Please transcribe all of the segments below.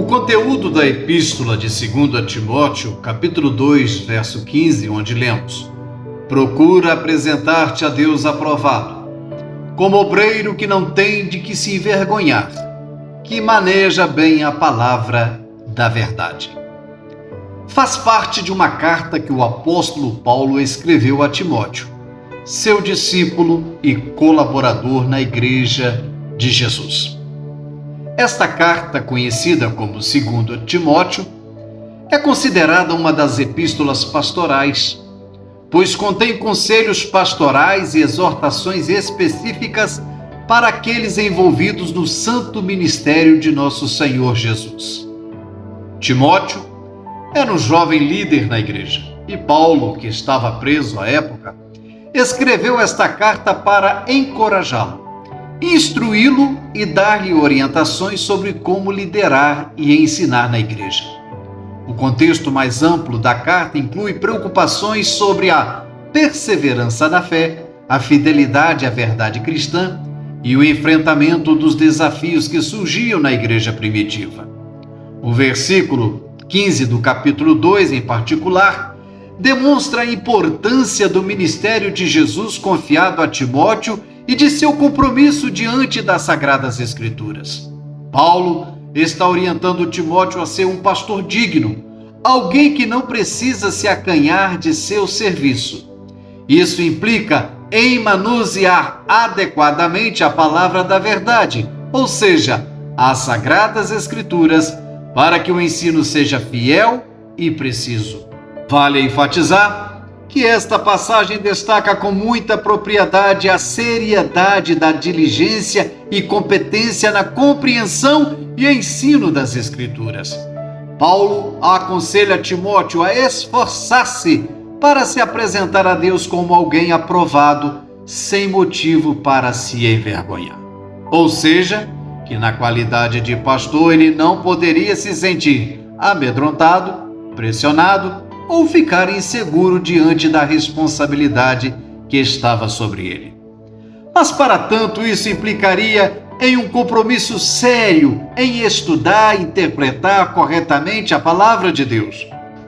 conteúdo da epístola de 2 Timóteo, capítulo 2, verso 15, onde lemos: procura apresentar-te a Deus aprovado, como obreiro que não tem de que se envergonhar, que maneja bem a palavra da verdade. Faz parte de uma carta que o apóstolo Paulo escreveu a Timóteo, seu discípulo e colaborador na Igreja de Jesus. Esta carta, conhecida como 2 Timóteo, é considerada uma das epístolas pastorais, pois contém conselhos pastorais e exortações específicas para aqueles envolvidos no santo ministério de nosso Senhor Jesus. Timóteo era um jovem líder na igreja, e Paulo, que estava preso à época, escreveu esta carta para encorajá-lo, instruí-lo e dar-lhe orientações sobre como liderar e ensinar na igreja. O contexto mais amplo da carta inclui preocupações sobre a perseverança na fé, a fidelidade à verdade cristã e o enfrentamento dos desafios que surgiam na igreja primitiva. O versículo 15 do capítulo 2, em particular, demonstra a importância do ministério de Jesus confiado a Timóteo e de seu compromisso diante das Sagradas Escrituras. Paulo está orientando Timóteo a ser um pastor digno, alguém que não precisa se acanhar de seu serviço. Isso implica em manusear adequadamente a palavra da verdade, ou seja, as Sagradas Escrituras, para que o ensino seja fiel e preciso. Vale enfatizar que esta passagem destaca com muita propriedade a seriedade da diligência e competência na compreensão e ensino das Escrituras. Paulo aconselha Timóteo a esforçar-se para se apresentar a Deus como alguém aprovado, sem motivo para se envergonhar. Ou seja, que na qualidade de pastor ele não poderia se sentir amedrontado, pressionado ou ficar inseguro diante da responsabilidade que estava sobre ele. Mas para tanto isso implicaria em um compromisso sério em estudar e interpretar corretamente a palavra de Deus,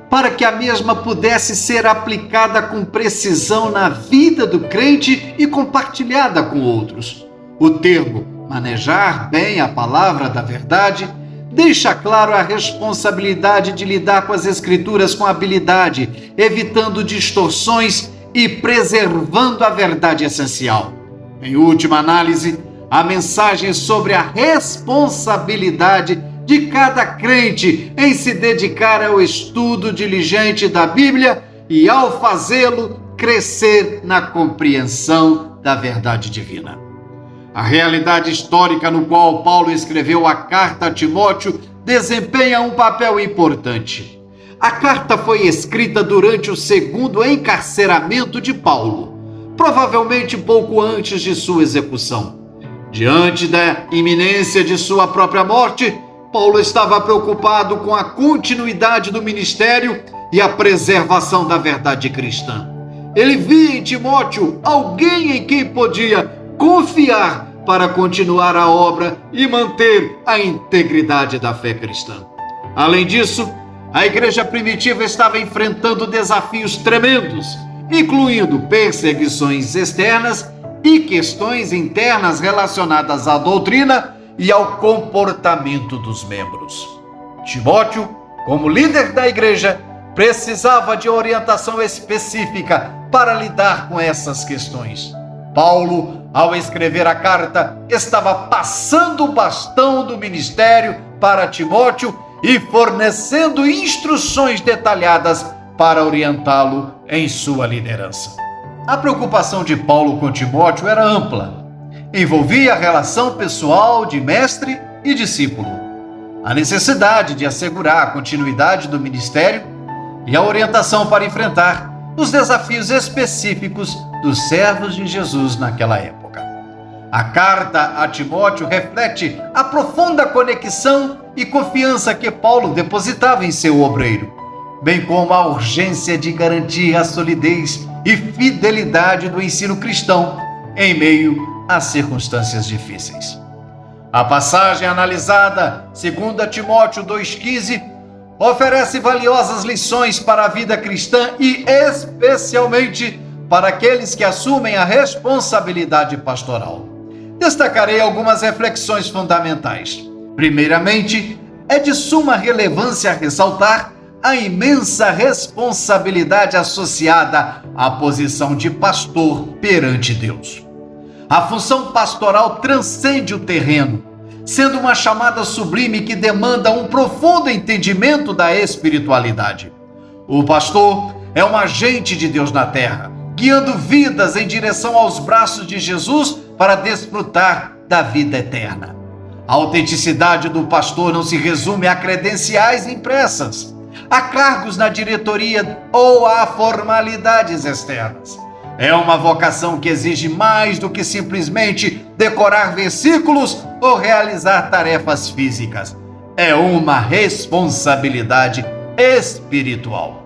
para que a mesma pudesse ser aplicada com precisão na vida do crente e compartilhada com outros. O termo manejar bem a palavra da verdade deixa claro a responsabilidade de lidar com as Escrituras com habilidade, evitando distorções e preservando a verdade essencial. Em última análise, a mensagem sobre a responsabilidade de cada crente em se dedicar ao estudo diligente da Bíblia e, ao fazê-lo, crescer na compreensão da verdade divina. A realidade histórica no qual Paulo escreveu a carta a Timóteo desempenha um papel importante. A carta foi escrita durante o segundo encarceramento de Paulo, provavelmente pouco antes de sua execução. Diante da iminência de sua própria morte, Paulo estava preocupado com a continuidade do ministério e a preservação da verdade cristã. Ele via em Timóteo alguém em quem podia confiar para continuar a obra e manter a integridade da fé cristã. Além disso, a igreja primitiva estava enfrentando desafios tremendos, incluindo perseguições externas e questões internas relacionadas à doutrina e ao comportamento dos membros. Timóteo, como líder da igreja, precisava de orientação específica para lidar com essas questões. Paulo, ao escrever a carta, estava passando o bastão do ministério para Timóteo e fornecendo instruções detalhadas para orientá-lo em sua liderança. A preocupação de Paulo com Timóteo era ampla. Envolvia a relação pessoal de mestre e discípulo, a necessidade de assegurar a continuidade do ministério e a orientação para enfrentar os desafios específicos dos servos de Jesus naquela época. A carta a Timóteo reflete a profunda conexão e confiança que Paulo depositava em seu obreiro, bem como a urgência de garantir a solidez e fidelidade do ensino cristão em meio às circunstâncias difíceis. A passagem analisada, 2 Timóteo 2,15, oferece valiosas lições para a vida cristã e especialmente para aqueles que assumem a responsabilidade pastoral. Destacarei algumas reflexões fundamentais. Primeiramente, é de suma relevância ressaltar a imensa responsabilidade associada à posição de pastor perante Deus. A função pastoral transcende o terreno, sendo uma chamada sublime que demanda um profundo entendimento da espiritualidade. O pastor é um agente de Deus na terra, guiando vidas em direção aos braços de Jesus para desfrutar da vida eterna. A autenticidade do pastor não se resume a credenciais impressas, a cargos na diretoria ou a formalidades externas. É uma vocação que exige mais do que simplesmente decorar versículos ou realizar tarefas físicas. É uma responsabilidade espiritual.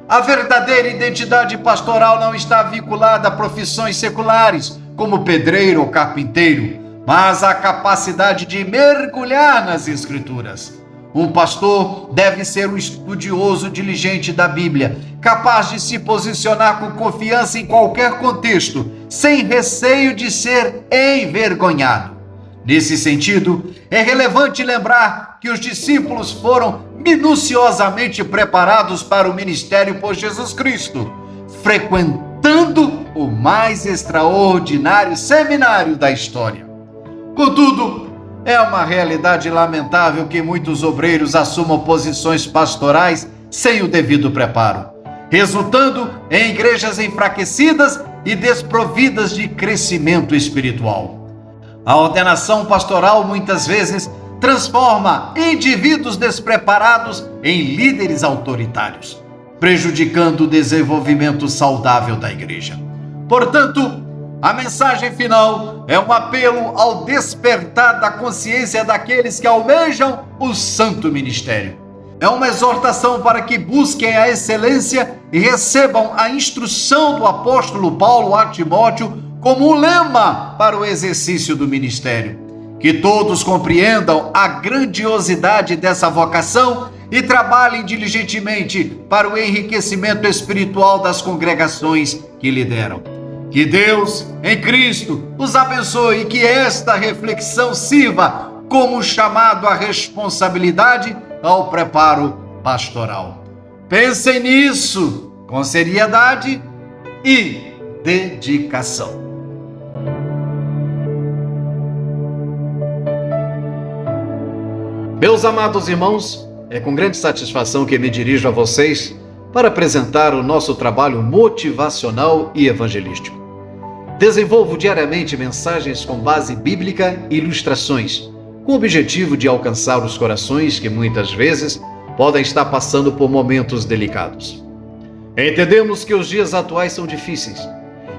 A verdadeira identidade pastoral não está vinculada a profissões seculares, como pedreiro ou carpinteiro, mas à capacidade de mergulhar nas Escrituras. Um pastor deve ser um estudioso diligente da Bíblia, capaz de se posicionar com confiança em qualquer contexto, sem receio de ser envergonhado. Nesse sentido, é relevante lembrar que os discípulos foram minuciosamente preparados para o ministério por Jesus Cristo, frequentando o mais extraordinário seminário da história. Contudo, é uma realidade lamentável que muitos obreiros assumam posições pastorais sem o devido preparo, resultando em igrejas enfraquecidas e desprovidas de crescimento espiritual. A ordenação pastoral muitas vezes transforma indivíduos despreparados em líderes autoritários, prejudicando o desenvolvimento saudável da igreja. Portanto, a mensagem final é um apelo ao despertar da consciência daqueles que almejam o santo ministério. É uma exortação para que busquem a excelência e recebam a instrução do apóstolo Paulo a Timóteo como um lema para o exercício do ministério. Que todos compreendam a grandiosidade dessa vocação e trabalhem diligentemente para o enriquecimento espiritual das congregações que lideram. Que Deus, em Cristo, os abençoe e que esta reflexão sirva como chamado à responsabilidade ao preparo pastoral. Pensem nisso com seriedade e dedicação. Meus amados irmãos, é com grande satisfação que me dirijo a vocês para apresentar o nosso trabalho motivacional e evangelístico. Desenvolvo diariamente mensagens com base bíblica e ilustrações, com o objetivo de alcançar os corações que muitas vezes podem estar passando por momentos delicados. Entendemos que os dias atuais são difíceis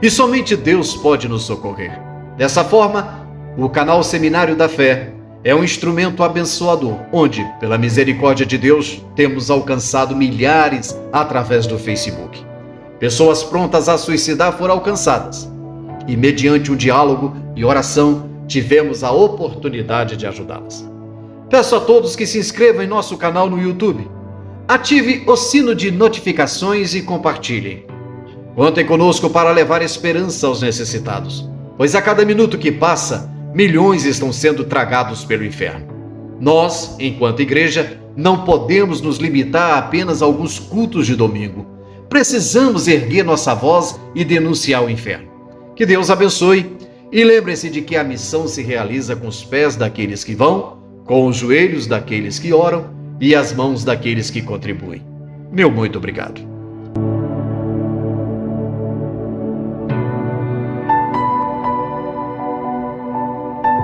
e somente Deus pode nos socorrer. Dessa forma, o canal Seminário da Fé é um instrumento abençoador, onde, pela misericórdia de Deus, temos alcançado milhares através do Facebook. Pessoas prontas a suicidar foram alcançadas e, mediante um diálogo e oração, tivemos a oportunidade de ajudá-las. Peço a todos que se inscrevam em nosso canal no YouTube, ative o sino de notificações e compartilhem. Contem conosco para levar esperança aos necessitados, pois a cada minuto que passa, milhões estão sendo tragados pelo inferno. Nós, enquanto igreja, não podemos nos limitar a apenas alguns cultos de domingo. Precisamos erguer nossa voz e denunciar o inferno. Que Deus abençoe e lembre-se de que a missão se realiza com os pés daqueles que vão, com os joelhos daqueles que oram e as mãos daqueles que contribuem. Meu muito obrigado.